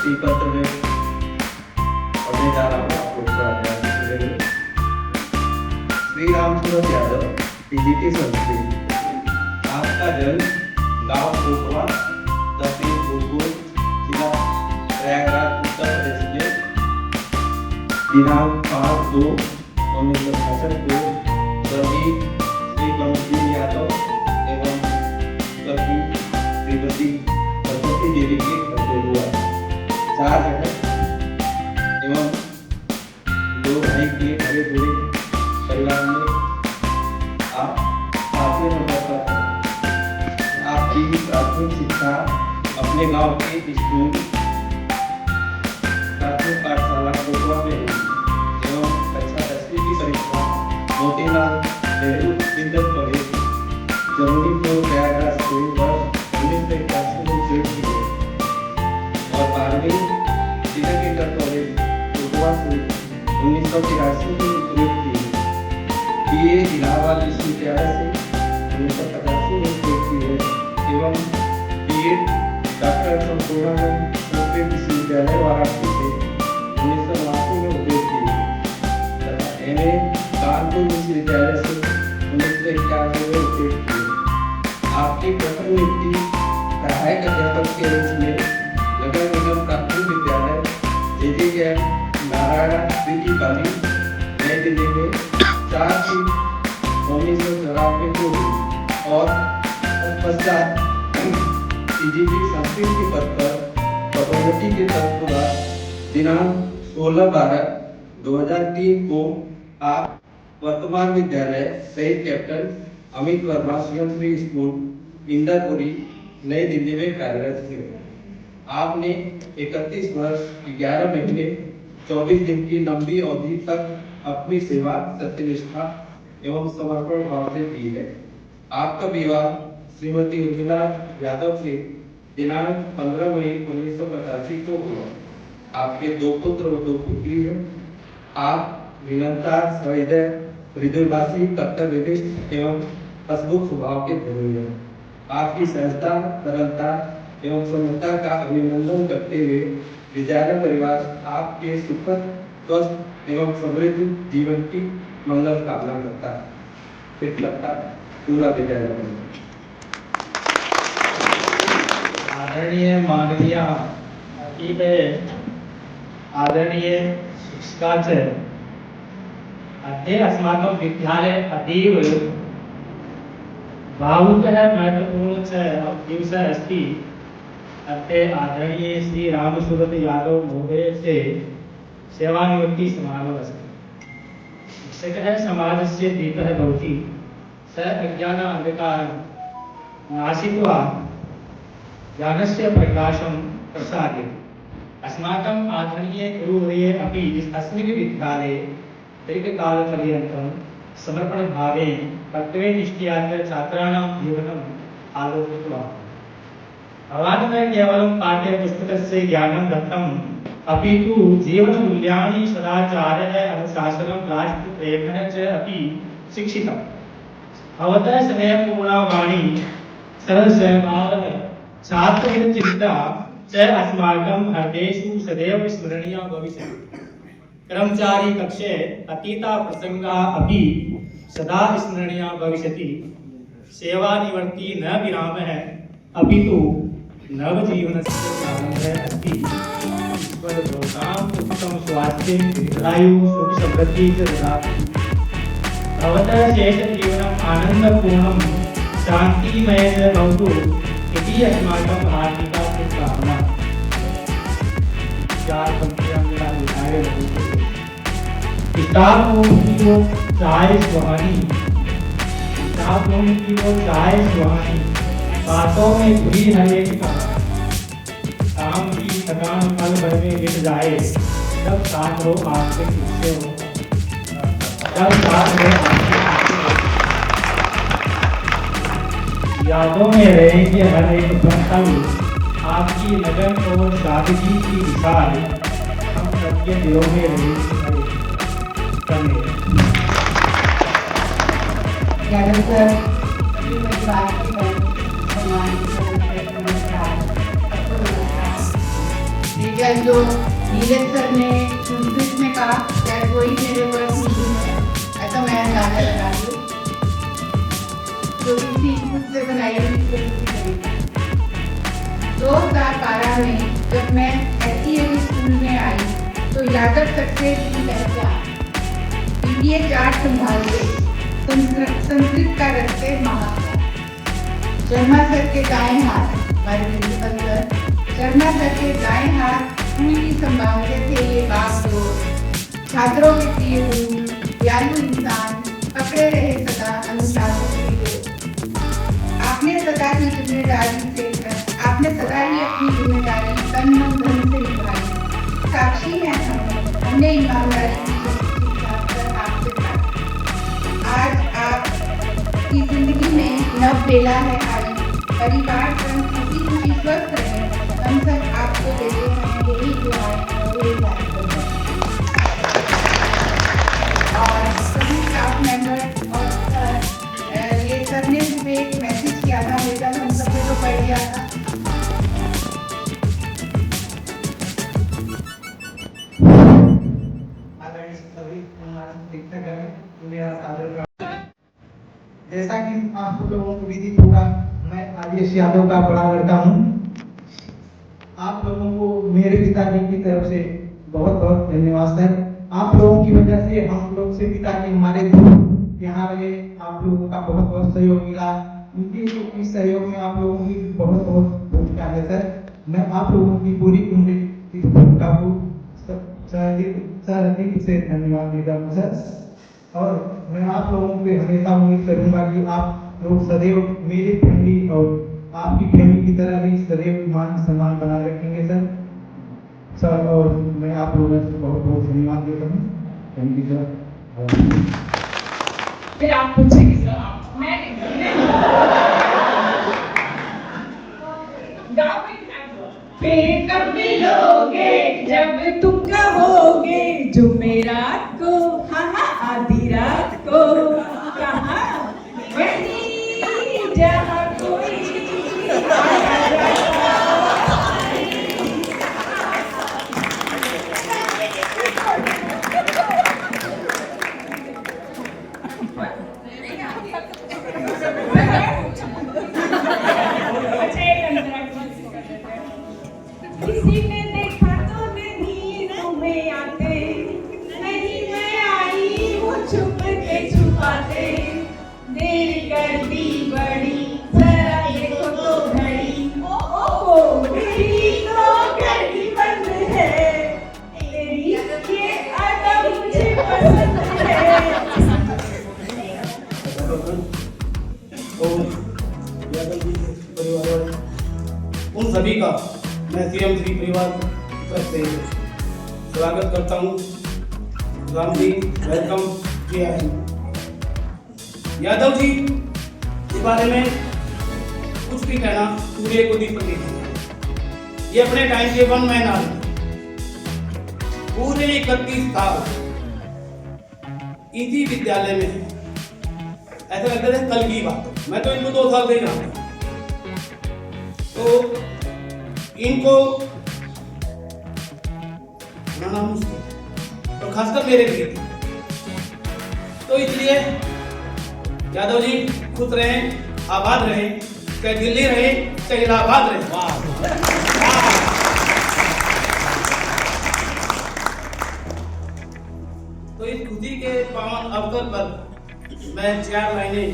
भक्ति पत्र में पढ़ने जा रहा हूँ आपको थोड़ा ध्यान दीजिएगा। श्री राम सूरत यादव, पीजीटी संस्कृत। आपका जन्म गांव कोटवा, तहसील भोजपुर, जिला प्रयागराज, उत्तर प्रदेश में दिनांक 5/2/1966 को स्वर्गीय श्री कमलजीत यादव एवं स्वर्गीय श्रीमती सरस्वती देवी के घर पे हुआ। 4 बहन एवं 2 भाई के बड़े बूढ़े परिवार में आप 5वें नंबर पर हैं। आपकी प्राथमिक शिक्षा अपने गांव के स्कूल प्राथमिक पाठशाला कोटवा में हुई एवं कक्षा 10वीं की परीक्षा मोतीलाल नेहरू इंटर कॉलेज जमुनीपुर प्रयागराज से वर्ष 1981 में ग्रेड की है और 12वीं तिलक इंटर कॉलेज कोटवा से 1983 में ग्रेड की है। बीए इलाहाबाद विश्वविद्यालय से 1985 में ग्रेड की है एवं बीएड डॉक्टर संपूर्णानंद संस्कृत विश्वविद्यालय वाराणसी से 1989 में ग्रेड की है तथा एमए कानपुर विश्वविद्यालय से 1991 में ग्रेड की है। आपकी प्रथम नियुक्ति सहायक अध्यापक के रूप में नगर निगम प्राथमिक विद्यालय जे नारायण सिटी कॉलेज नई दिल्ली में 4/3/1994 को हुई और तत्पश्चात पीजीटी संस्कृत के पद पर पदोन्नति के तत्पश्चात दिनांक 16/12/2003 को आप वर्तमान विद्यालय शहीद कैप्टन अमित वर्मा श्री स्कूल इंदरपुरी नई दिल्ली में कार्यरत थे। आपने 31 वर्ष 11 महीने 24 दिन की लंबी अवधि तक अपनी सेवा सत्यनिष्ठा एवं समर्पण भाव से की है। आपका विवाह श्रीमती उर्मिला यादव से दिनांक 15 मई 1985 को हुआ। आपके 2 पुत्र और 2 पुत्री हैं। आप विनम्रता, सहृदय, हृदयवासी, कर्तव्यनिष्ठ एवं हसमुख स्वभाव के धनी हैं। आपकी सहजता, सरलता एवं समता का अभिनंदन करते हुए विद्यालय परिवार आपके सुखद, स्वस्थ एवं समृद्ध जीवन की मंगल कामना करता है। फिर लगता पूरा विद्यालय परिवार। आदरणीय माननीय आदरणीय शिक्षका च अद्य अस्माकं विद्यालये अतीव भावुकः महत्वपूर्ण च दिवसः अस्ति। अद्य आदरणीय श्री रामसूरत यादव महोदयस्य सेवानिवृत्ति समारोहः अस्ति। शिक्षकः समाजस्य दीपः भवति। स अज्ञान अन्धकारं नाशित्वा ज्ञानस्य प्रकाशं प्रसारयति। अस्माकम् आदरणीय गुरुवर्यः अपि अस्मिन् विद्यालये दीर्घकालपर्यन्तं समर्पणभावेन कर्तव्यनिष्ठया च छात्राणां जीवनम् आलोकितवान्। भवान् न केवलं पाठ्यपुस्तकस्य ज्ञानं दत्तम् अपितु जीवनमूल्यानि सदाचारः, अनुशासनं, राष्ट्रप्रेमः च अपि शिक्षितम्। भवतः स्नेहपूर्णा वाणी, सरलस्वभावः, छात्रहितचिन्ता च अस्माकं हृदयेषु सदैव स्मरणीया भविष्यति। कर्मचारी कक्षे अतीता प्रसंगाः अपि सदा स्मरणीया भविष्यति। सेवानिवृत्ति न विरामः अपितु नवजीवनस्य प्रारम्भः अस्ति। ईश्वर भवताम् उत्तम स्वास्थ्यं, दीर्घायुः, सुख समृद्धिः च ददातु। भवतः शेषजीवनम् आनन्दपूर्णं, शान्तिमयः च भवतु इति अस्माकं हार्दिका शुभकामना। 4 पंक्तियां मेरा लिखाए रहते। किताबों की वो चाय सुहानी, किताबों की वो चाय सुहानी, बातों में भरी है एक कहानी। काम की थकान पल भर में मिट जाए, जब साथ हो आपके पीछे हो, जब साथ हो आपके यादों में रहेंगे हर एक पल। आपकी लगन और सादगी की मिसाल हम सबके दिलों में रहेगी। यादव सर परिवार के सम्मान या जो नीरज सर ने संस्कृत में कहा शायद वही मेरे वर्ष नहीं है, ऐसा मैं अंदाजा लगा रही हूँ। जो किसी खुद से बनाई हुई फिल्म की तरीके 2012 में जब मैं SEM स्कूल में आई तो यादव सक्सेस की पहचान पीडीए चार्ट संभालते संस्कृत का रखते महात्मा शर्मा सर के दाएं हाथ हमारे प्रिंसिपल सर शर्मा सर के दाएं हाथ पूरी संभालते थे ये बात जो छात्रों के प्रिय गुरु दयालु इंसान पकड़े रहे सदा अनुशासन की डोर। आपने सदा ही अपनी जिम्मेदारी तन मन धन से निभाई। साक्षी हैं हमने ईमानदारी की आपसे पाई। आज आपकी जिंदगी में नव बेला है आई। परिवार पर खुशी खुशी स्वस्थ रहे। हम सब आपको देते हैं यही दुआएं और यही याद करते हैं। और सभी स्टाफ मेंबर और ये सर ने मुझे एक मैसेज किया था बेटा हम सबने तो पढ़ लिया था। जैसा कि आप लोगों को विदित होगा, मैं राजेश यादव का बड़ा लड़का हूँ। आप लोगों को मेरे पिताजी की तरफ से बहुत बहुत धन्यवाद सर। आप लोगों की वजह से हम लोग से पिताजी हमारे दूर यहाँ रहे। आप लोगों का बहुत बहुत सहयोग मिला। उनके इस सहयोग में आप लोगों की बहुत बहुत भूमिका है सर। मैं आप लोगों की पूरी उम्र की भूमिका को सहृदय से धन्यवाद देता हूँ सर। और मैं आप लोगों पे हमेशा उम्मीद करूंगा कि आप लोग सदैव मेरी फैमिली और आपकी फैमिली की तरह भी सदैव मान सम्मान बना रखेंगे सर। और मैं आप लोगों से बहुत बहुत धन्यवाद देता हूँ। Thank you sir. फिर आप पूछेंगे सर, मैं फिर कब मिलोगे जब तुम कहोगे जो मेरा को हाँ हाँ आधी रात को कहाँ वहीं जहाँ कोई किसी ने देखा तो नहीं तुम्हें आते, नहीं मैं आई वो छुप के छुपाते। देर कर दी बड़ी जरा देखो तो घड़ी, ओ मेरी तो घड़ी बंद है। तेरी ये अदा मुझे पसंद है। उन सभी का मैं CM श्री परिवार तरफ से स्वागत करता हूँ। राम जी वेलकम जी आए। यादव जी के बारे में कुछ भी कहना पूरे को दी प्रतीक है। ये अपने टाइम के वन मैन आर्मी पूरे 31 साल इसी विद्यालय में है। ऐसा लगता है कल की बात। मैं तो इनको 2 साल से ही जानता हूँ। तो इनको बनाना मुश्किल और खासकर मेरे लिए। तो इसलिए यादव जी खुश रहें, आबाद रहें, चाहे दिल्ली रहे चाहे इलाहाबाद रहे। तो इस खुशी के पावन अवसर पर मैं 4 लाइनें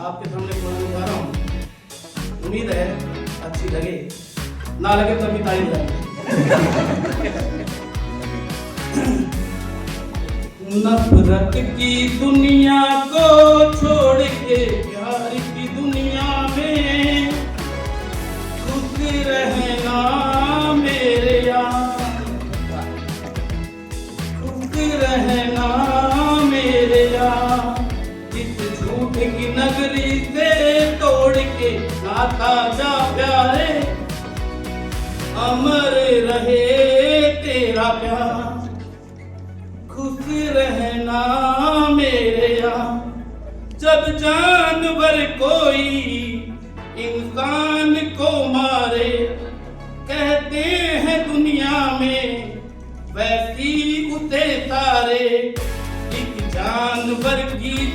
आपके सामने बोलने जा रहा हूँ। उम्मीद है अच्छी लगे, ना लगे तो भी तारीफ करें। नफरत की दुनिया को छोड़ के प्यार की दुनिया में खुश रहना मेरे यार, खुश रहना मेरे यार। इस झूठ की नगरी से तोड़ के नाता जा प्यारे, अमर रहे तेरा प्यार। खुश रहना मेरे यार। जब जानवर कोई इंसान को मारे, कहते हैं दुनिया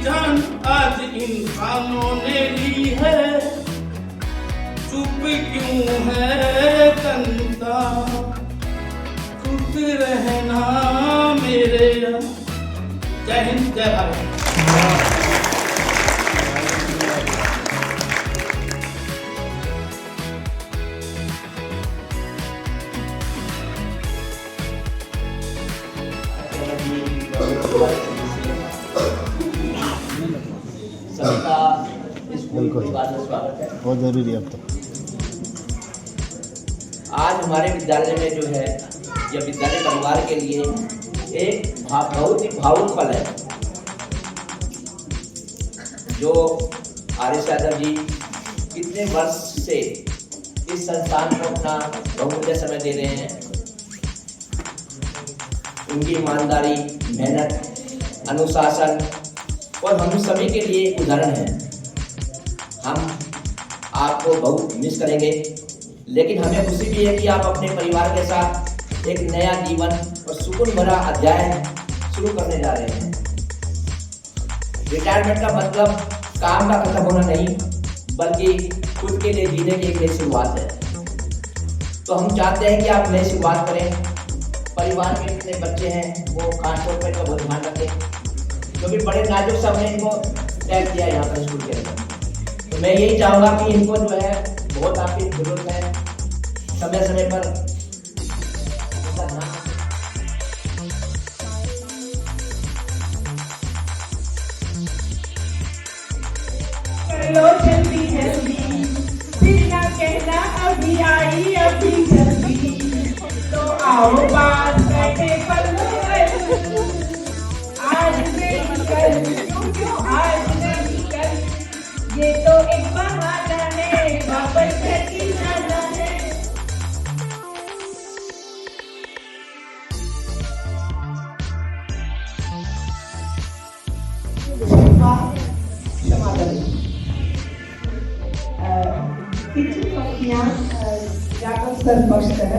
जान आज इंसानों ने ली है, चुप क्यों है कंता, खुश रहना मेरे यार। जय हिंद, जय भारत। सबका स्कूल में स्वागत है। बहुत ज़रूरी है अब तो। आज हमारे विद्यालय में जो है, यह विद्यालय परिवार के लिए एक बहुत ही भावुक पल है। जो आर.एस. यादव जी कितने वर्ष से इस संस्थान को अपना बहुमूल्य समय दे रहे हैं। उनकी ईमानदारी, मेहनत, अनुशासन और हम सभी के लिए एक उदाहरण है। हम आपको बहुत मिस करेंगे, लेकिन हमें खुशी भी है कि आप अपने परिवार के साथ एक नया जीवन और सुकून भरा अध्याय शुरू करने जा रहे हैं। रिटायरमेंट का मतलब काम का खत्म होना नहीं, बल्कि खुद के लिए जीने की एक नई शुरुआत है। तो हम चाहते हैं कि आप नई शुरुआत करें। परिवार में जितने बच्चे हैं वो खासतौर पर इनका बहुत ध्यान रखें, क्योंकि बड़े नाजुक समय इनको टैग दिया है यहाँ पर स्कूल के अंदर। तो मैं यही चाहूँगा कि इनको जो है बहुत आपकी जरूरत है, समय समय पर कर लो जल्दी जल्दी, फिर ना कहना अभी आई अभी जल्दी। तो आओ बात करने पर आज नहीं कल, क्यों आज नहीं कल, ये तो एक बहाना है, वापस करके जाना है। क्षमा करें। किंचित पंक्तियां यादव सर पक्षतः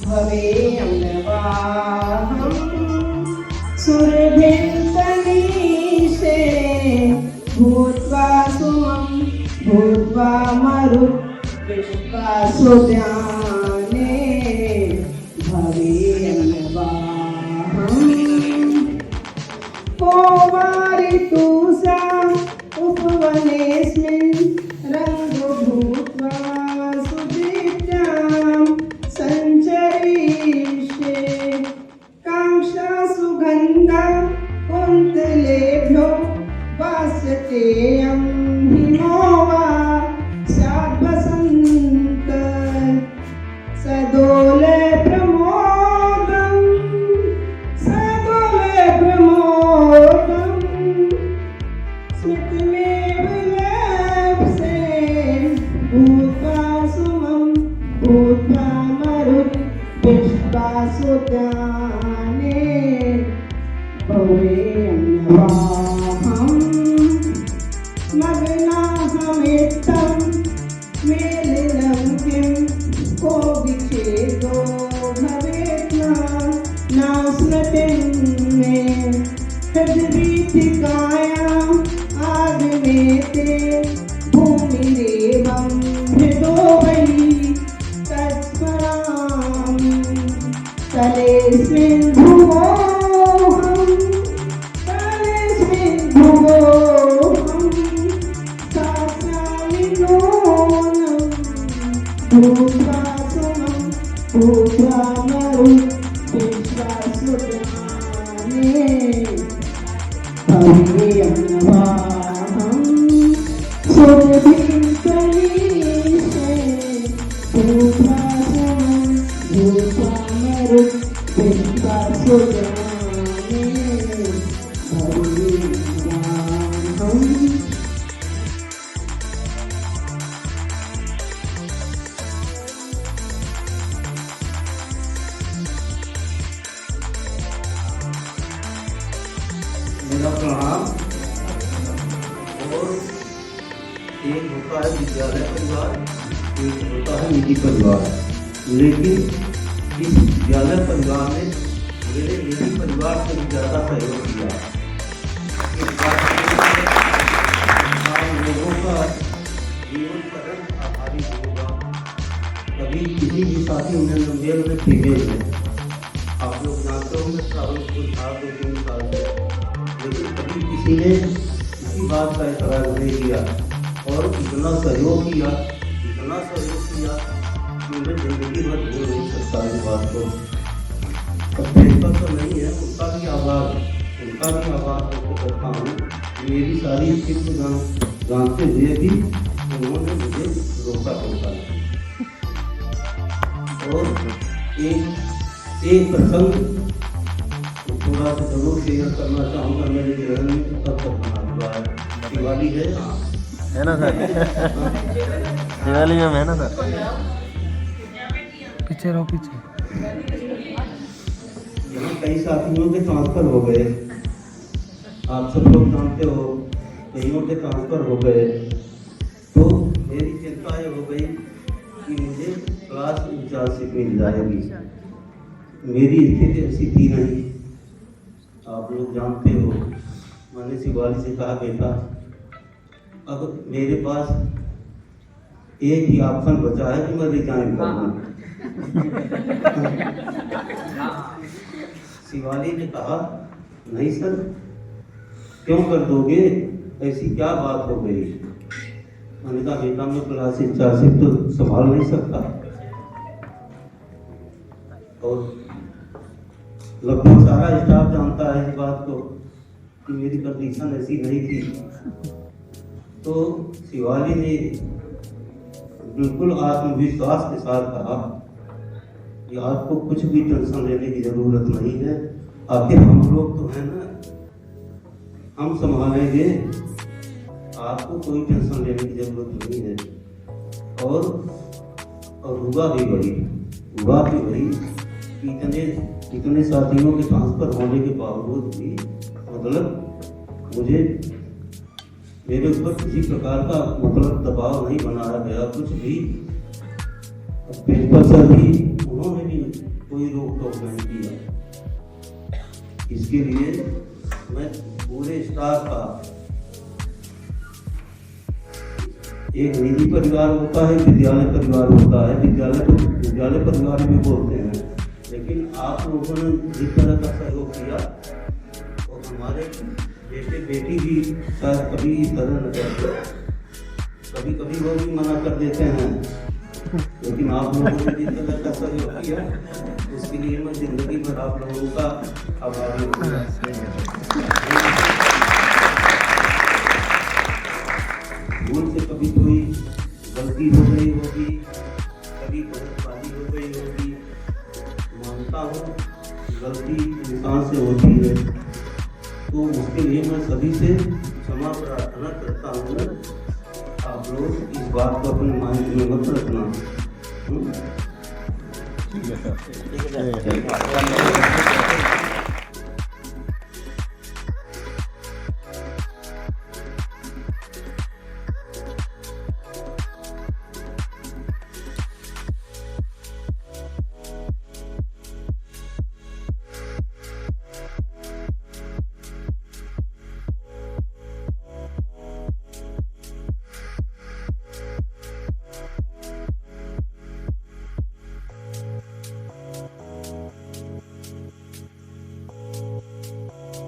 भवेयं नवाहं सुरभिन्तनीशे भूत्वा सुमं भूत्वा मरुद्विश्वासोद्याने भवेयं नवाहं को वारितुषा उपवनेऽस्मिन् रङ्गो भूत्वा सुदीप्तां सञ्चरिष्ये काङ्क्षा सुगन्धा कुन्तलेभ्यो वास्यतेयं हिमो वा स्याद्वसन्त सदोले प्रमोदं स्मितमेव लेप्से भूत्वा सुमं भूत्वा मरुद्विश्वासोद्याने भवेयं नवाहं मग्नाहमित्थं मेलिनं किं को विच्छेदो भवेत् न स्मृतिं मे हृद्वीथिकायाम् आदिमेते भूमिरेवं हृदो वै तत्स्मरामि तलेऽस्मिन् भुवोऽहं स्थास्यामि नूनं भूत्वा सुमं भूत्वा मरुद्विश्वासोद्याने भवेयं नवाहं सुरभिन्तनीशे भूत्वा सुमं भूत्वा मरुद्विश्वासोद्याने भवेयं नवाहं। मेरा प्रणाम। और एक होता है विद्यालय परिवार, एक होता है निजी परिवार। लेकिन इस विद्यालय परिवार ने मेरे निजी परिवार से भी ज़्यादा सहयोग किया। इस बात का जीवन परम आभारी होगा। कभी किसी भी साथी ने नंबेल में फीमेल है, आप लोग जानते होंगे ट्रैवल था 2-3 साल से, लेकिन कभी किसी ने किसी बात का इतराज नहीं किया और इतना सहयोग किया कि मैं जिंदगी भर भूल नहीं सकता इस बात को। अब पेपर तो नहीं है, उनका भी आभार व्यक्त करता हूँ। मेरी सारी स्थिति जानते हुए भी उन्होंने मुझे रोका टोका। और एक प्रसंग थोड़ा सा जरूर शेयर करना चाहूँगा। मेरे जीवन में तब तक बना हुआ है, दिवाली है ना सर, दिवाली में है ना सर, पीछे रहो पीछे। यहाँ कई साथियों के ट्रांसफर हो गए, आप सब लोग जानते हो, कईयों के ट्रांसफर हो गए, तो मेरी चिंता ये हो गई कि मुझे क्लास इंचार्जशिप मिल जाएगी। मेरी स्थिति ऐसी थी नहीं, आप लोग जानते हो। मैंने शिवाली से कहा, बेटा अब मेरे पास एक ही ऑप्शन बचा है कि मैं रिजाइन कर दूं। शिवाली ने कहा, नहीं सर, क्यों कर दोगे, ऐसी क्या बात हो गई। मैंने कहा, बेटा मैं क्लास इंचार्जशिप तो संभाल नहीं सकता। और लगभग सारा स्टाफ जानता है इस बात को कि मेरी कंडीशन ऐसी नहीं थी। तो शिवाली ने बिल्कुल आत्मविश्वास के साथ कहा कि आपको कुछ भी टेंशन लेने की जरूरत नहीं है, आखिर हम लोग तो हैं ना, हम संभालेंगे, आपको कोई टेंशन लेने की जरूरत नहीं है। और हुआ भी वही इतने साथियों के ट्रांसफर होने के बावजूद भी मतलब मुझे मेरे ऊपर किसी प्रकार का मतलब दबाव नहीं बनाया गया, कुछ भी। प्रिंसिपल सर भी, उन्होंने भी कोई रोक टोक नहीं किया। इसके लिए मैं पूरे स्टाफ का, एक निजी परिवार होता है, विद्यालय परिवार होता है, विद्यालय परिवार भी बोलते हैं, लेकिन आप लोगों ने जिस तरह का सहयोग किया, और हमारे बेटे बेटी भी शायद कभी इस तरह न करते, कभी वो भी मना कर देते हैं, लेकिन आप लोगों ने जिस तरह का सहयोग किया, उसके लिए मैं जिंदगी भर आप लोगों का आभारी हूँ। भूल से कभी कोई गलती हो गई होगी, कभी गलतबाजी हो गई होगी, मानता हूँ गलती इंसान से होती है, तो उसके लिए मैं सभी से क्षमा प्रार्थना करता हूँ। आप लोग इस बात को अपने माइंड में मत रखना। ठीक है सर।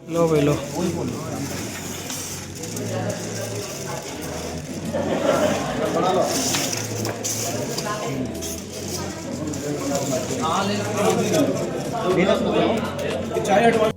लो भाई लो। चाय